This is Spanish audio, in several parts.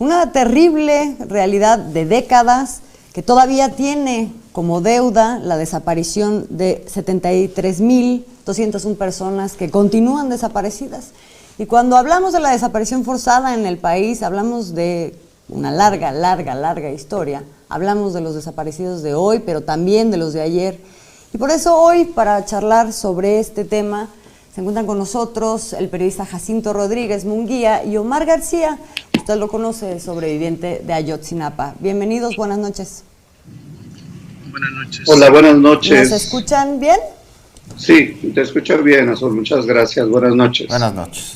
una terrible realidad de décadas que todavía tiene como deuda la desaparición de 73,201 personas que continúan desaparecidas. Y cuando hablamos de la desaparición forzada en el país, hablamos de una larga historia. Hablamos de los desaparecidos de hoy, pero también de los de ayer. Y por eso hoy, para charlar sobre este tema, se encuentran con nosotros el periodista Jacinto Rodríguez Munguía y Omar García. Usted lo conoce, sobreviviente de Ayotzinapa. Bienvenidos, buenas noches. Buenas noches. Hola, buenas noches. ¿Nos escuchan bien? Sí, te escucho bien, Azul. Muchas gracias. Buenas noches. Buenas noches.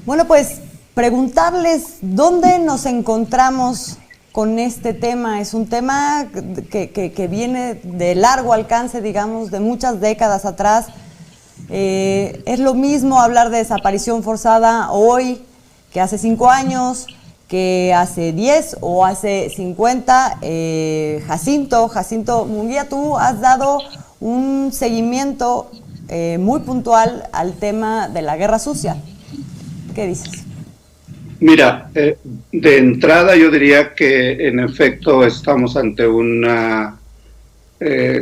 Bueno, pues preguntarles dónde nos encontramos con este tema. Es un tema que viene de largo alcance, digamos, de muchas décadas atrás. Es lo mismo hablar de desaparición forzada hoy que hace 5 años, que hace 10 o hace 50. Jacinto Munguía, tú has dado un seguimiento muy puntual al tema de la guerra sucia. ¿Qué dices? Mira, de entrada yo diría que en efecto estamos ante una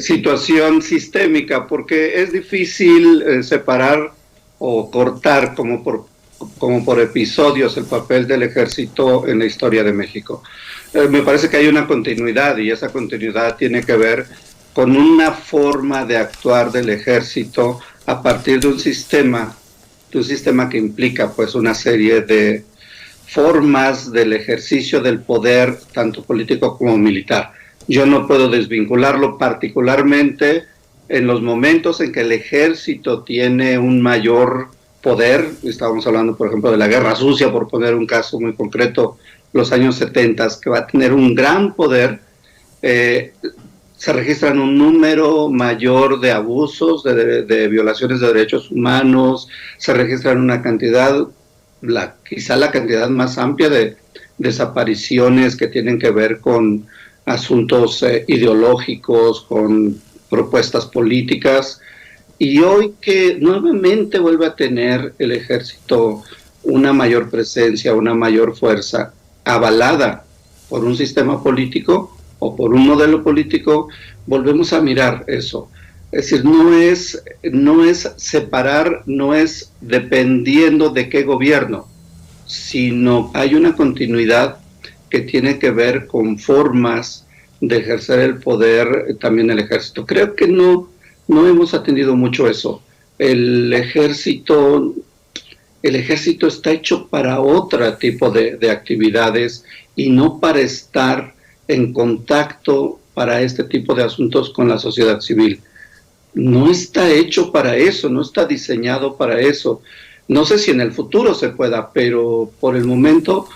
situación sistémica, porque es difícil separar o cortar como por episodios el papel del ejército en la historia de México. Me parece que hay una continuidad, y esa continuidad tiene que ver con una forma de actuar del ejército a partir de un sistema que implica pues una serie de formas del ejercicio del poder, tanto político como militar. Yo no puedo desvincularlo, particularmente en los momentos en que el ejército tiene un mayor poder. Estábamos hablando, por ejemplo, de la Guerra Sucia, por poner un caso muy concreto, los años 70, que va a tener un gran poder. Se registran un número mayor de abusos, de violaciones de derechos humanos, se registran una cantidad, quizá la cantidad más amplia de desapariciones que tienen que ver con asuntos ideológicos, con propuestas políticas. Y hoy que nuevamente vuelve a tener el ejército una mayor presencia, una mayor fuerza, avalada por un sistema político o por un modelo político, volvemos a mirar eso. Es decir, no es separar, no es dependiendo de qué gobierno, sino hay una continuidad que tiene que ver con formas de ejercer el poder también el ejército. Creo que no hemos atendido mucho eso. El ejército está hecho para otro tipo de actividades y no para estar en contacto para este tipo de asuntos con la sociedad civil. No está hecho para eso, no está diseñado para eso. No sé si en el futuro se pueda, pero por el momento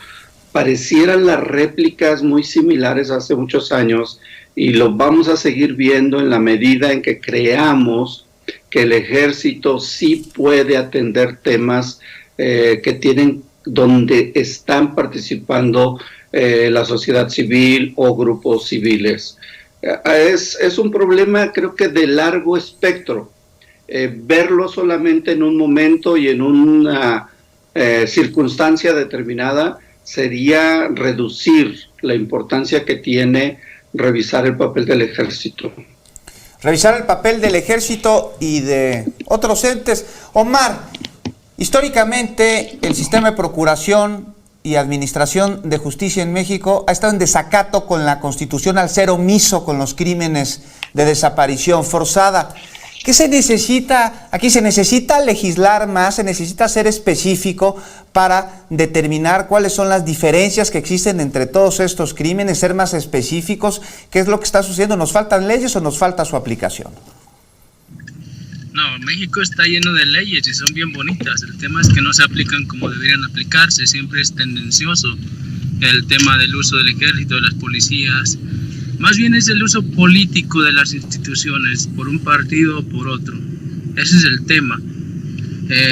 parecieran las réplicas muy similares hace muchos años, y lo vamos a seguir viendo en la medida en que creamos que el ejército sí puede atender temas que tienen, donde están participando la sociedad civil o grupos civiles. Es un problema, creo que de largo espectro. Verlo solamente en un momento y en una circunstancia determinada sería reducir la importancia que tiene revisar el papel del ejército. Revisar el papel del ejército y de otros entes. Omar, históricamente el sistema de procuración y administración de justicia en México ha estado en desacato con la Constitución al ser omiso con los crímenes de desaparición forzada. ¿Qué se necesita? Aquí se necesita legislar más, se necesita ser específico para determinar cuáles son las diferencias que existen entre todos estos crímenes, ser más específicos. ¿Qué es lo que está sucediendo? ¿Nos faltan leyes o nos falta su aplicación? No, México está lleno de leyes y son bien bonitas. El tema es que no se aplican como deberían aplicarse. Siempre es tendencioso el tema del uso del ejército, de las policías. Más bien es el uso político de las instituciones, por un partido o por otro. Ese es el tema.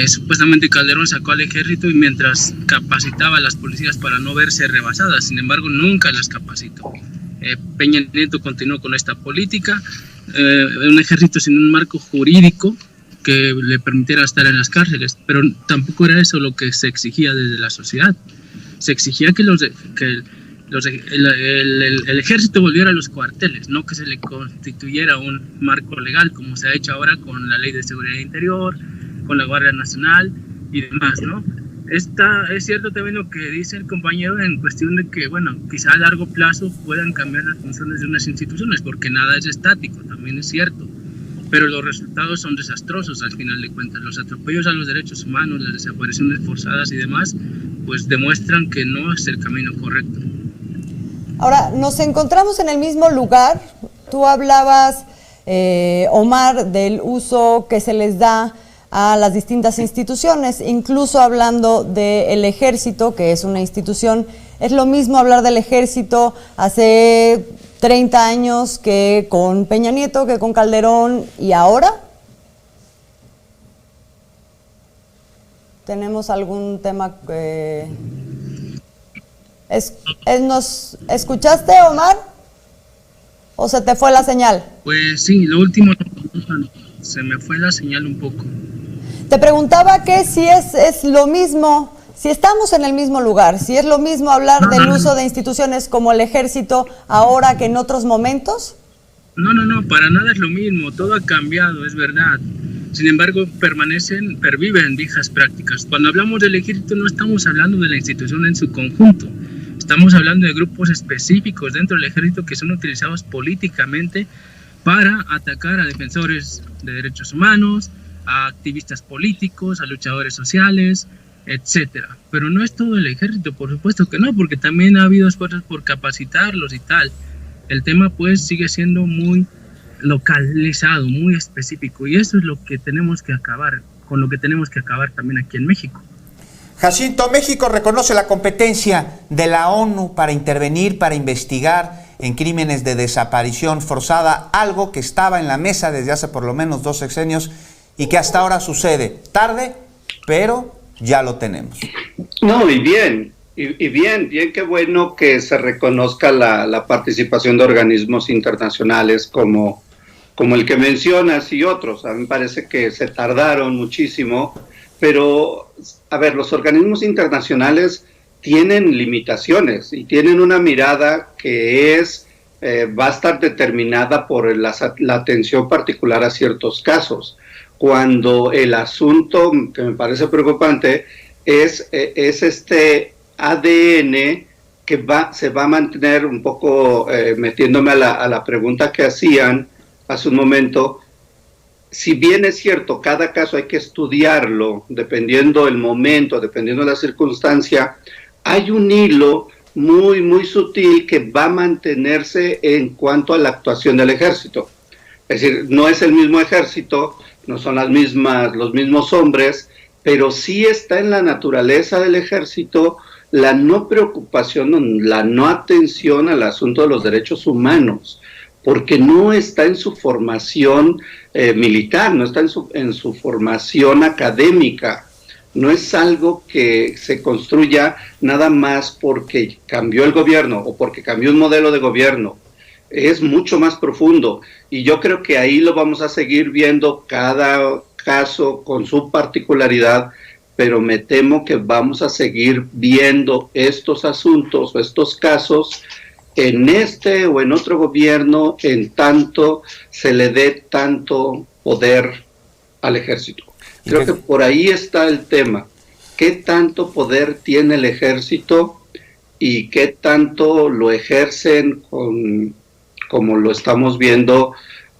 Supuestamente Calderón sacó al ejército y mientras capacitaba a las policías para no verse rebasadas, sin embargo nunca las capacitó. Peña Nieto continuó con esta política, un ejército sin un marco jurídico que le permitiera estar en las cárceles, pero tampoco era eso lo que se exigía desde la sociedad. se exigía que el ejército volviera a los cuarteles, no que se le constituyera un marco legal como se ha hecho ahora con la Ley de Seguridad Interior, con la Guardia Nacional y demás, ¿no? Es cierto también lo que dice el compañero en cuestión de que, bueno, quizá a largo plazo puedan cambiar las funciones de unas instituciones, porque nada es estático, también es cierto, pero los resultados son desastrosos al final de cuentas. Los atropellos a los derechos humanos, las desapariciones forzadas y demás, pues demuestran que no es el camino correcto. Ahora, nos encontramos en el mismo lugar. Tú hablabas, Omar, del uso que se les da a las distintas instituciones, incluso hablando del ejército, que es una institución. ¿Es lo mismo hablar del ejército hace 30 años que con Peña Nieto, que con Calderón y ahora? ¿Tenemos algún tema que... ¿Nos escuchaste, Omar? ¿O se te fue la señal? Pues sí, lo último, se me fue la señal un poco. Te preguntaba que si es lo mismo, si estamos en el mismo lugar, si es lo mismo hablar del uso de instituciones como el ejército ahora que en otros momentos. No, para nada es lo mismo, todo ha cambiado, es verdad. Sin embargo, perviven viejas prácticas. Cuando hablamos del ejército no estamos hablando de la institución en su conjunto. Estamos hablando de grupos específicos dentro del ejército que son utilizados políticamente para atacar a defensores de derechos humanos, a activistas políticos, a luchadores sociales, etcétera. Pero no es todo el ejército, por supuesto que no, porque también ha habido esfuerzos por capacitarlos y tal. El tema pues sigue siendo muy localizado, muy específico, y eso es lo que tenemos que acabar, con lo que tenemos que acabar también aquí en México. Jacinto, México reconoce la competencia de la ONU para intervenir, para investigar en crímenes de desaparición forzada, algo que estaba en la mesa desde hace por lo menos 2 sexenios y que hasta ahora sucede. Tarde, pero ya lo tenemos. No, y bien, qué bueno que se reconozca la participación de organismos internacionales como el que mencionas y otros. A mí me parece que se tardaron muchísimo, pero, a ver, los organismos internacionales tienen limitaciones y tienen una mirada que va a estar determinada por la atención particular a ciertos casos. Cuando el asunto, que me parece preocupante, es este ADN que se va a mantener un poco, metiéndome a la pregunta que hacían hace un momento. Si bien es cierto, cada caso hay que estudiarlo, dependiendo del momento, dependiendo de la circunstancia, hay un hilo muy, muy sutil que va a mantenerse en cuanto a la actuación del ejército. Es decir, no es el mismo ejército, no son los mismos hombres, pero sí está en la naturaleza del ejército la no preocupación, la no atención al asunto de los derechos humanos, porque no está en su formación militar, no está en su formación académica. No es algo que se construya nada más porque cambió el gobierno o porque cambió un modelo de gobierno. Es mucho más profundo y yo creo que ahí lo vamos a seguir viendo cada caso con su particularidad, pero me temo que vamos a seguir viendo estos asuntos o estos casos en este o en otro gobierno, en tanto se le dé tanto poder al ejército. Creo que por ahí está el tema. ¿Qué tanto poder tiene el ejército y qué tanto lo ejercen como lo estamos viendo,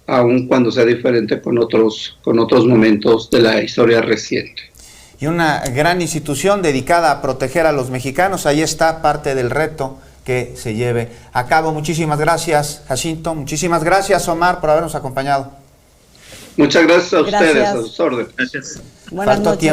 aun cuando sea diferente con otros momentos de la historia reciente? Y una gran institución dedicada a proteger a los mexicanos, ahí está parte del reto que se lleve a cabo. Muchísimas gracias, Jacinto. Muchísimas gracias, Omar, por habernos acompañado. Muchas gracias a ustedes, a sus órdenes. Gracias. Buenas noches.